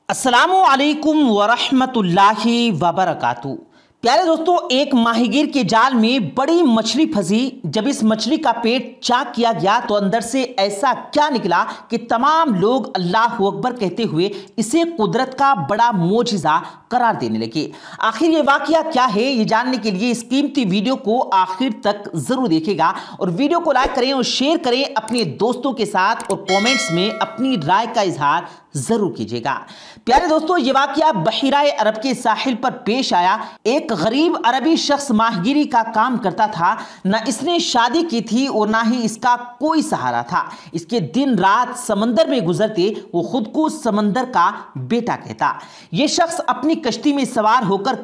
السلام علیکم ورحمۃ اللہ وبرکاتہ۔ پیارے دوستو، ایک ماہی گیر کے جال میں بڑی مچھلی پھنسی۔ جب اس مچھلی کا پیٹ چاک کیا گیا تو اندر سے ایسا کیا نکلا کہ تمام لوگ اللہ اکبر کہتے ہوئے اسے قدرت کا بڑا معجزہ قرار دینے لگے۔ آخر یہ واقعہ کیا ہے، یہ جاننے کے لیے اس قیمتی ویڈیو کو آخر تک ضرور دیکھے گا اور ویڈیو کو لائک کریں اور شیئر کریں اپنے دوستوں کے ساتھ، اور کومنٹس میں اپنی رائے کا اظہار ضرور کیجیے گا۔ پیارے دوستو، یہ واقعہ بحیرہ عرب کے ساحل پر پیش آیا۔ ایک غریب عربی شخص ماہی گیری کا کام کرتا تھا۔ نہ اس نے شادی کی تھی اور نہ ہی اس کا کوئی سہارا تھا۔ اس کے دن رات سمندر میں گزرتے، وہ خود کو سمندر کا بیٹا کہتا۔ یہ شخص اپنی کشتی میں سوار ہو کر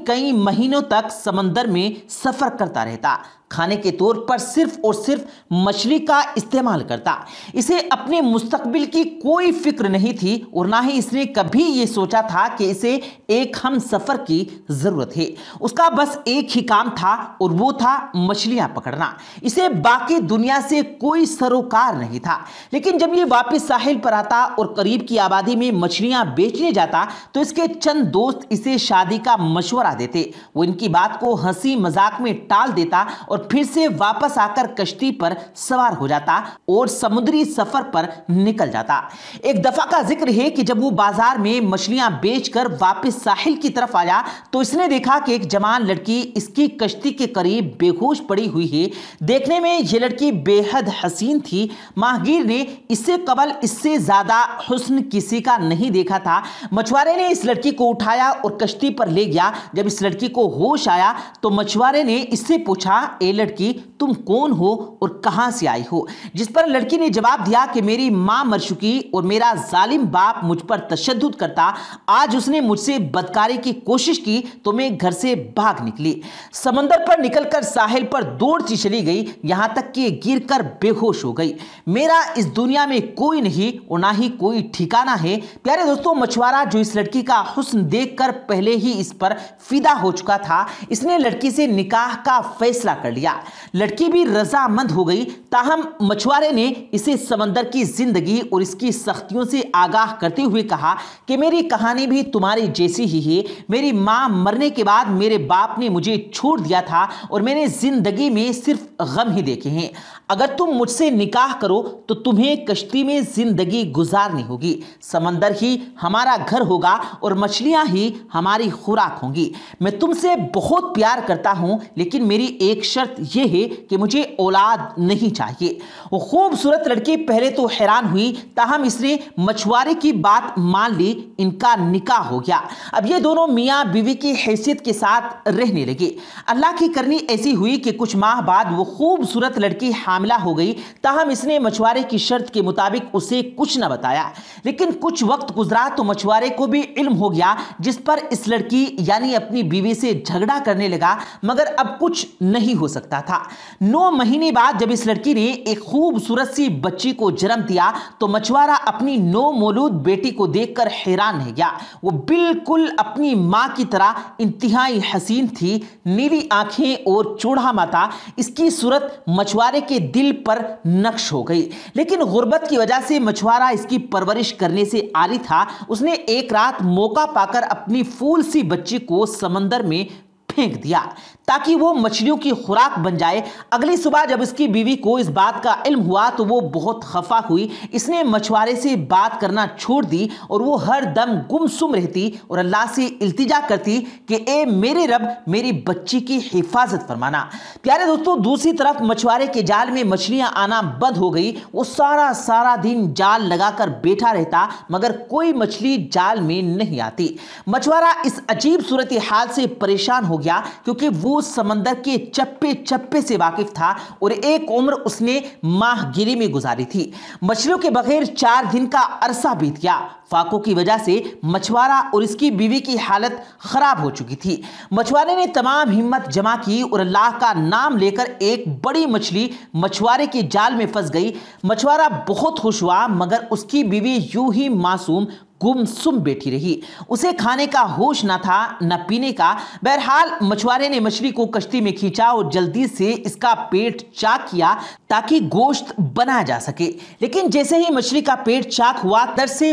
کئی مہینوں تک سمندر میں سفر کرتا رہتا۔ کھانے کے طور پر صرف اور صرف مچھلی کا استعمال کرتا۔ اسے اپنے مستقبل کی کوئی فکر نہیں تھی اور نہ ہی اس نے کبھی یہ سوچا تھا کہ اسے ایک ہم سفر کی ضرورت ہے۔ اس کا بس ایک ہی کام تھا اور وہ تھا مچھلیاں پکڑنا۔ اسے باقی دنیا سے کوئی سروکار نہیں تھا۔ لیکن جب یہ واپس ساحل پر آتا اور قریب کی آبادی میں مچھلیاں بیچنے جاتا تو اس کے چند دوست اسے شادی کا مشورہ دیتے۔ وہ ان کی بات کو ہنسی مذاق میں ٹال دیتا اور پھر سے واپس آ کر کشتی پر سوار ہو جاتا اور سمندری سفر پر نکل جاتا۔ ایک دفعہ کا ذکر ہے کہ جب وہ بازار میں مچھلیاں بیچ کر واپس ساحل کی طرف آیا تو اس نے دیکھا کہ ایک جوان لڑکی اس کی کشتی کے قریب بے ہوش پڑی ہوئی ہے۔ دیکھنے میں یہ لڑکی بے حد حسین تھی۔ ماہی گیر نے اس سے قبل اس سے زیادہ حسن کسی کا نہیں دیکھا تھا۔ مچھوارے نے اس لڑکی کو اٹھایا اور کشتی پر لے گیا۔ جب اس لڑکی کو ہوش آیا تو مچھوارے نے اس سے پوچھا، اے لڑکی، تم کون ہو اور کہاں سے آئی ہو؟ جس پر لڑکی نے جواب دیا کہ میری ماں مر چکی اور میرا ظالم باپ مجھ پر تشدد کرتا۔ آج اس نے مجھ سے بدکاری کی کوشش کی تو میں گھر سے بھاگ نکلی۔ سمندر پر نکل کر ساحل پر دوڑتی چلی گئی، یہاں تک کہ گر کر بے ہوش ہو گئی۔ میرا اس دنیا میں کوئی نہیں اور نہ ہی کوئی ٹھکانہ ہے۔ پیارے دوستو، مچھوارہ جو اس لڑکی کا حسن دیکھ کر پہلے ہی اس پر فدا ہو چکا تھا، اس نے لڑکی سے نکاح کا فیصلہ کر لیا۔ لڑکی بھی رضامند ہو گئی۔ تاہم مچھوارے نے اسے سمندر کی زندگی اور اس کی سختیوں سے آگاہ کرتے ہوئے کہا کہ میری کہانی بھی تمہاری جیسی ہی ہے۔ میری ماں مرنے کے بعد میرے باپ نے مجھے چھوڑ دیا تھا اور میں نے زندگی میں صرف غم ہی دیکھے ہیں۔ اگر تم مجھ سے نکاح کرو تو تمہیں کشتی میں زندگی گزارنی ہوگی۔ سمندر ہی ہمارا گھر ہوگا اور مچھلیاں ہی ہماری خوراک ہوں گی۔ میں تم سے بہت پیار کرتا ہوں، لیکن میری ایک شرط یہ ہے کہ مجھے اولاد نہیں چاہیے۔ وہ خوبصورت لڑکی پہلے تو حیران ہوئی، تاہم اس نے مچھوارے کی بات مان لی۔ ان کا نکاح ہو گیا۔ اب یہ دونوں میاں بیوی کی حیثیت کے ساتھ رہنے لگے۔ اللہ کی کرنی ایسی ہوئی کہ کچھ ماہ بعد وہ خوبصورت لڑکی حاملہ ہو گئی۔ تاہم اس نے مچھوارے کی شرط کے مطابق اسے کچھ نہ بتایا۔ لیکن کچھ وقت گزرا تو مچھوارے کو بھی علم ہو گیا، جس پر اس لڑکی یعنی اپنی بیوی سے جھگڑا کرنے لگا، مگر اب کچھ نہیں ہو سکتا تھا۔ 9 مہینے بعد جب اس لڑکی نے ایک خوبصورت سی بچی کو جنم دیا تو مچھوارہ اپنی نو مولود بیٹی کو دیکھ کر حیران رہ گیا۔ وہ بالکل اپنی ماں کی طرح انتہائی حسین تھی، نیلی آنکھیں اور چوڑا ماتھا۔ اس کی صورت مچھوارے کے دل پر نقش ہو گئی۔ لیکن غربت کی وجہ سے مچھوارہ اس کی پرورش کرنے سے عاری تھا۔ اس نے ایک رات موقع پا کر اپنی پھول سی بچی کو سمندر میں پھینک دیا تاکہ وہ مچھلیوں کی خوراک بن جائے۔ اگلی صبح جب اس کی بیوی کو اس بات کا علم ہوا تو وہ بہت خفا ہوئی۔ اس نے مچھوارے سے بات کرنا چھوڑ دی اور وہ ہر دم گمسم رہتی اور اللہ سے التجا کرتی کہ اے میرے رب، میری بچی کی حفاظت فرمانا۔ پیارے دوستو، دوسری طرف مچھوارے کے جال میں مچھلیاں آنا بند ہو گئی۔ وہ سارا دن جال لگا کر بیٹھا رہتا، مگر کوئی مچھلی جال میں نہیں آتی۔ مچھوارہ اس عجیب صورتحال سے پریشان ہو گیا، کیونکہ وہ سمندر کے چپے چپے سے واقف تھا اور ایک عمر اس نے ماہ گیری میں گزاری تھی۔ مچھلیوں کے بغیر 4 دن کا عرصہ بیت گیا۔ فاقوں کی وجہ سے مچھوارہ اور اس کی بیوی کی حالت خراب ہو چکی تھی۔ مچھوارے نے تمام ہمت جمع کی اور اللہ کا نام لے کر ایک بڑی مچھلی مچھوارے کے جال میں پھنس گئی۔ مچھوارہ بہت خوش ہوا، مگر اس کی بیوی یوں ہی معصوم گمسم بیٹھی رہی۔ اسے کھانے کا ہوش نہ تھا نہ پینے کا۔ بہرحال مچھوارے نے مچھلی کو کشتی میں کھینچا اور جلدی سے اس کا پیٹ چاک کیا تاکہ گوشت بنایا جا سکے۔ لیکن جیسے ہی مچھلی کا پیٹ چاک ہوا، در سے